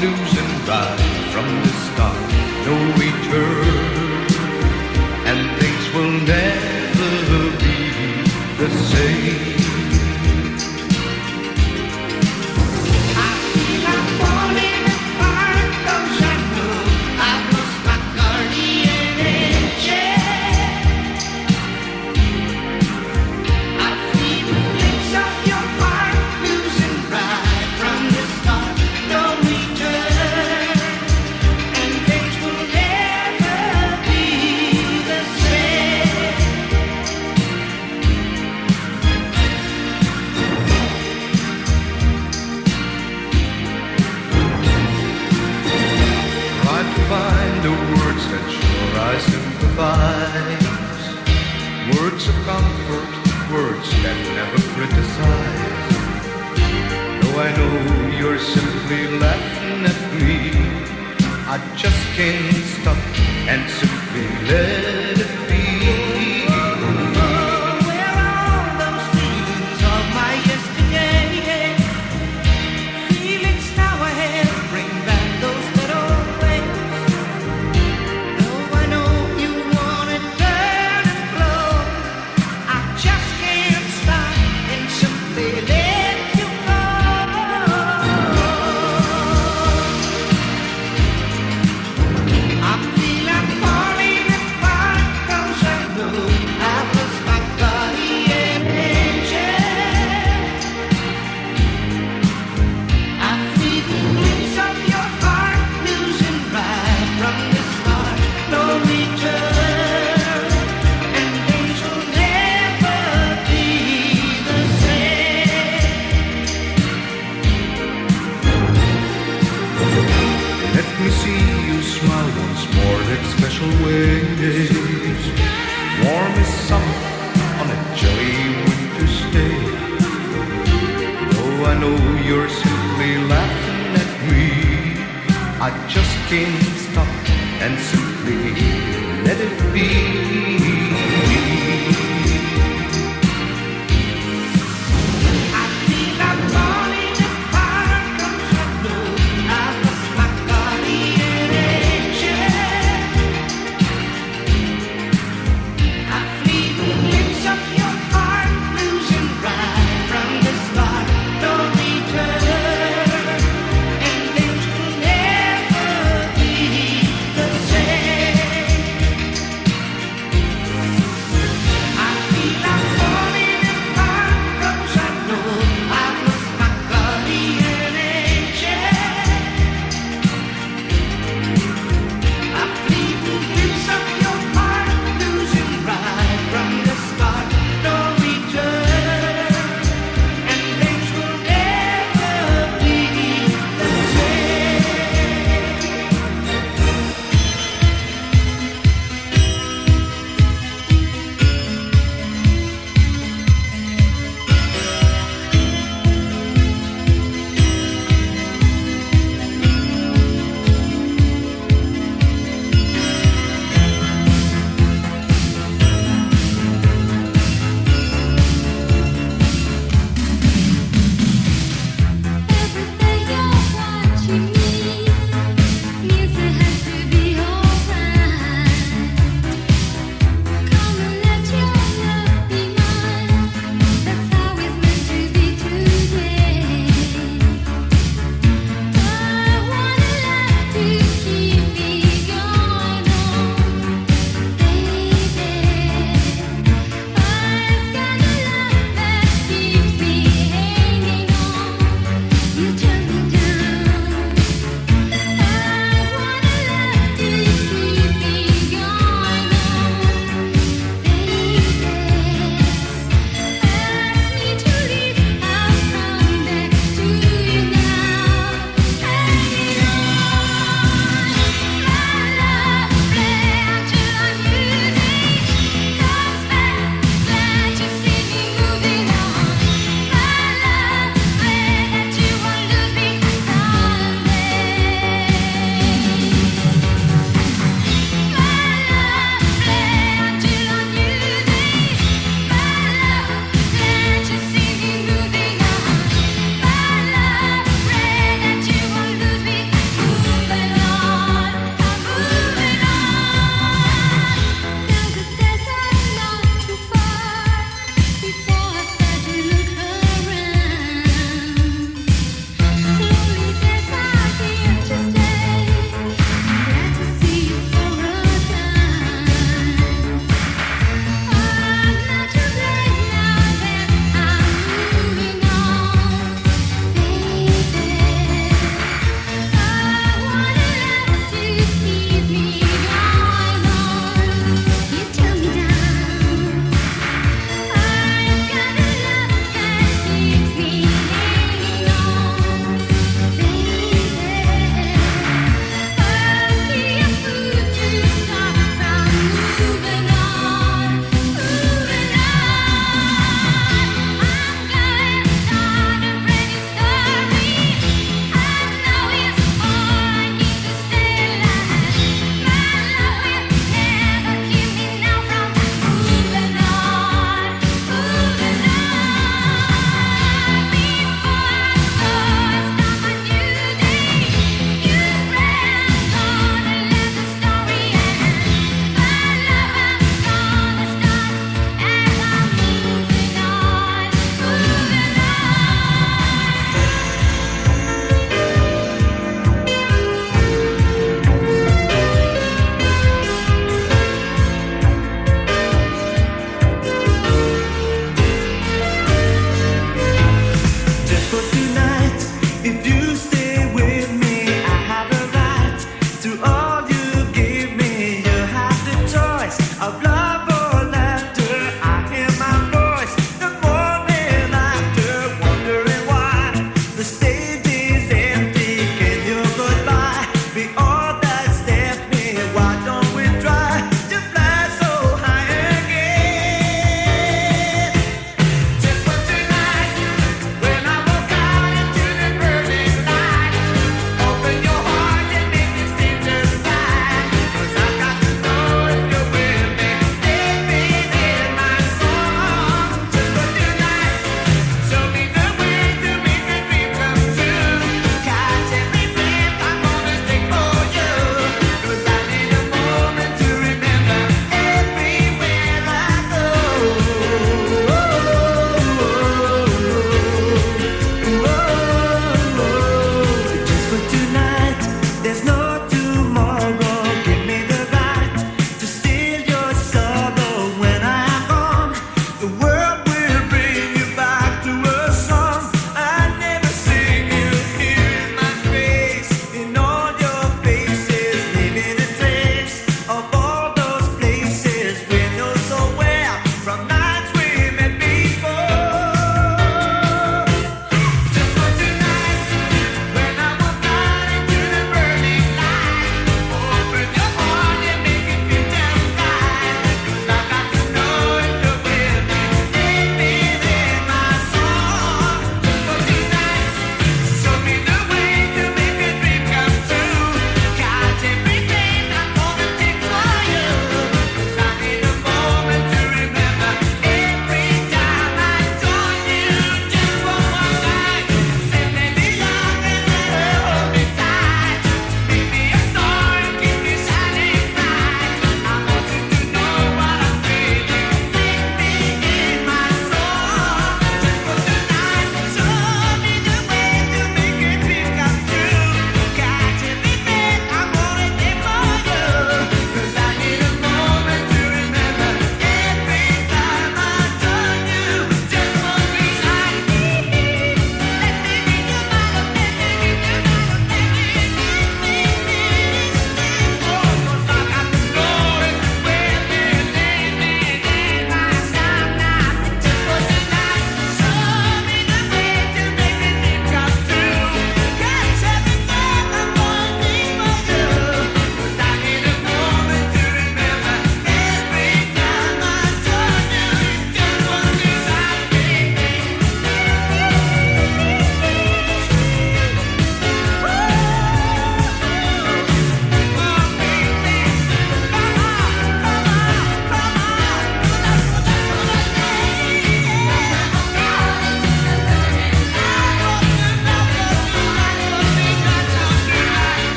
losing right from the start, no return, and things will never be the same. Find the words that sure I sympathize, words of comfort, words that never criticize. Though I know you're simply laughing at me, I just can't stop and simply let it be. Where are those feelings of my yesterday? Feelings now ahead, bring back those little ways. Though I know you want it burn and blow, I just can't stop and simply let you go. I feel I'm falling apart 'cause I know I've lost my guardian angel. I feel the glimpse of your heart losing right from the start, no return, and things will never be the same. Let me see you smile once more that special way, warm as summer on a chilly winter's day. Though I know you're simply laughing at me, I just can't stop and simply let it be. I feel I'm falling apart 'cause I know I've lost my guardian angel. I feel the glimpse of your heart losing right from the start, no return, and things will never be the same.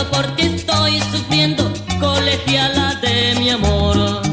solo porque estoy sufriendo, colegiala de mi amor.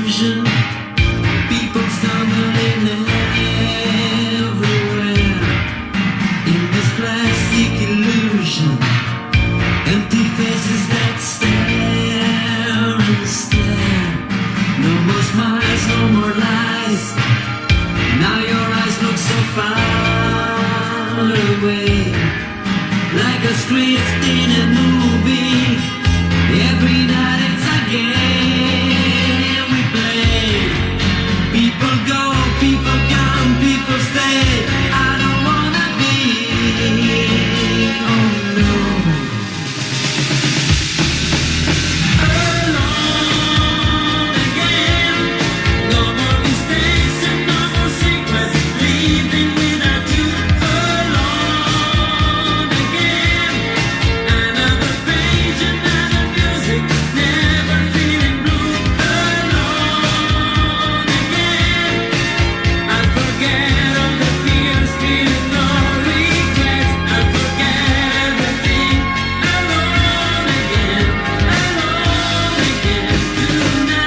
illusion. People stumbling everywhere in this plastic illusion. Empty faces that stare and stare. No more smiles, no more lies. Now your eyes look so far away, like a script in a movie. Every night it's a game we play. People go, people come, people stay. I don't wanna be, oh no, alone again. No more mistakes and no more secrets, leaving without you. Alone again. Another page, another music, never feeling blue. Alone again. I forget all the fears, fears, no regrets. I forget everything. Alone again tonight.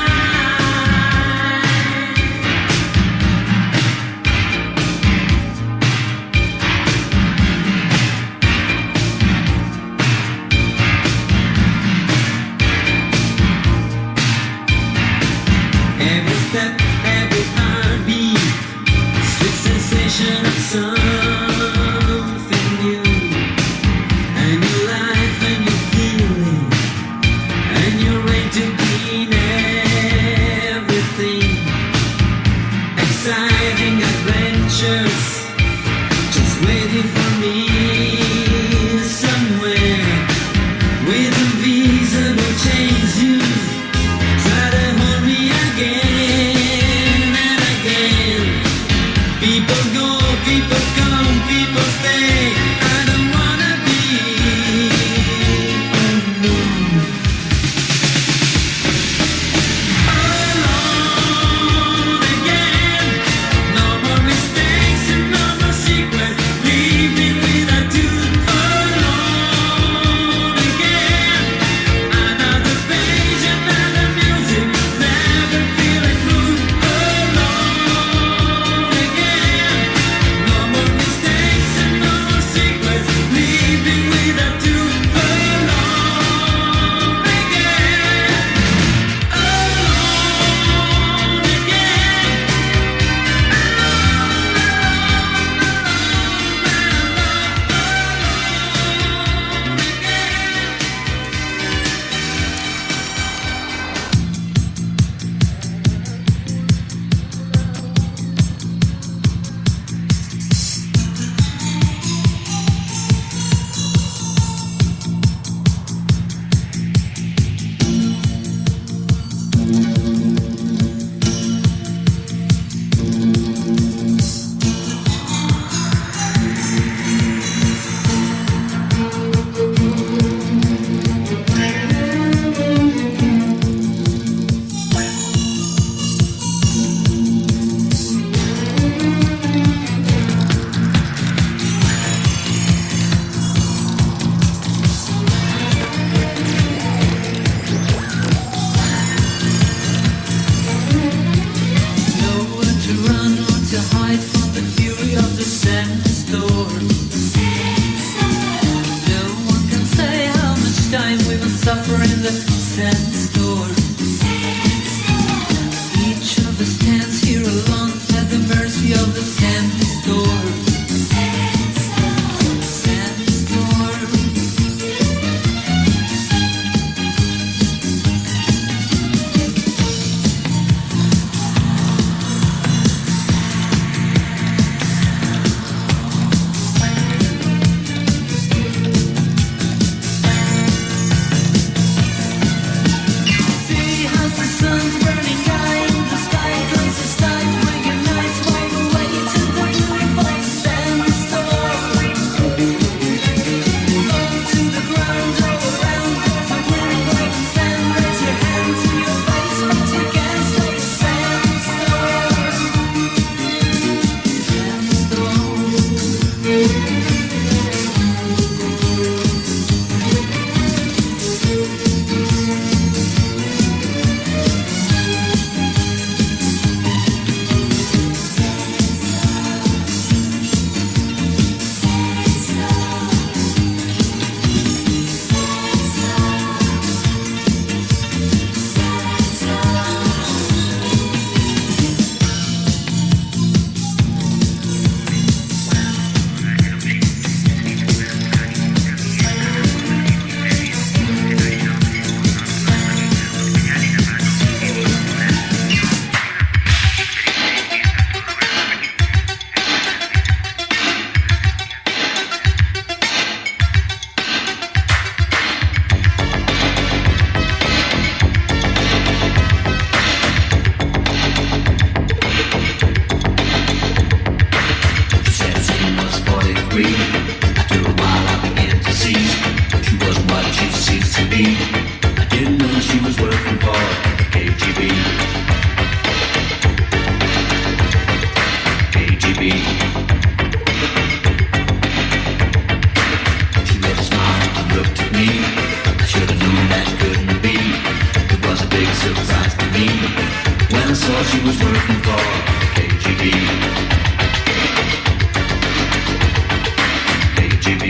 Every step, every heartbeat, sweet sensation of something new. And your life and your feeling, and you're ready to gain everything. Exciting adventures, just waiting for me somewhere. With invisible chains you try to hold me again and again. People go, people come, people stay. I don't wanna be, oh no, alone again. No more mistakes and no more secrets, leaving without you. Alone again. Another page, another music, never feeling blue. Alone again. No more mistakes and no more secrets, leaving without you. Alone again. Alone nowhere to run or to hide from the fury of the sandstorm. No one can say how much time we will suffer in the sandstorm. Each of us stands here alone at the mercy of the sandstorm. Sandstorm. See how the sun's burning high in the sky, 'cause it's time to recognize all the way to the she was working for KGB. KGB.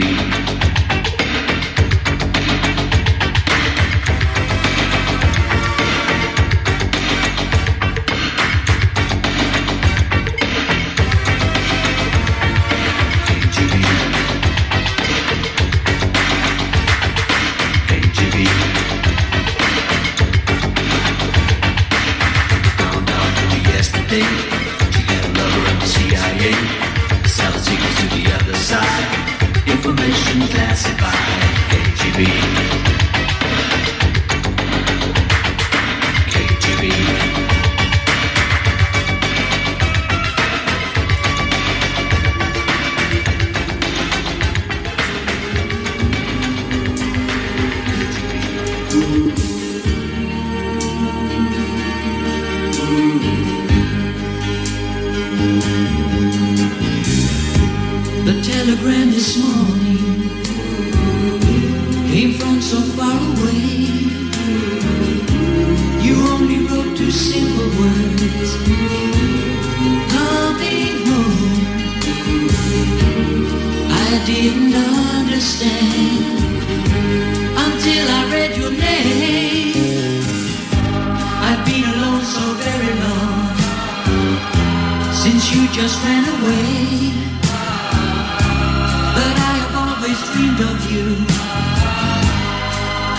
She had a lover in the CIA. Selling secrets to the other side. Information classified. KGB. KGB. The telegram this morning came from so far away. You only wrote two simple words, coming home. I didn't understand until I read your name. I've been alone so very long since you just ran away. But I have always dreamed of you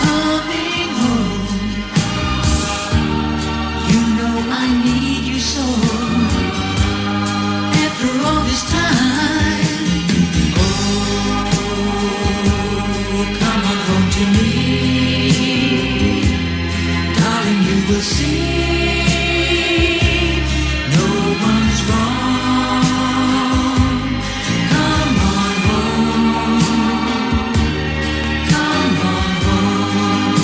coming home. You know I need you so. After all this time, oh, come on home to me, darling. You will see, no one's wrong. Come on home. Come on home.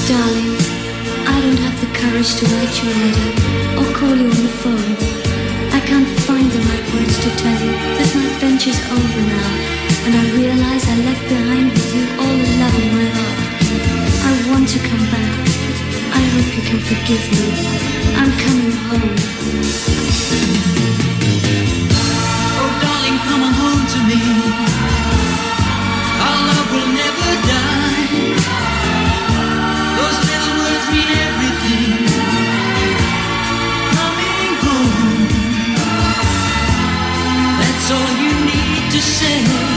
Darling, I don't have the courage to write you a letter or call you on the phone. I can't find the right words to tell you that my adventure's over now, and I realize I left behind with you all the love in my heart. I want to come back. I hope you can forgive me. I'm coming home. Oh, darling, come on home to me. Our love will never die. Those little words mean everything. Coming home. That's all you need to say.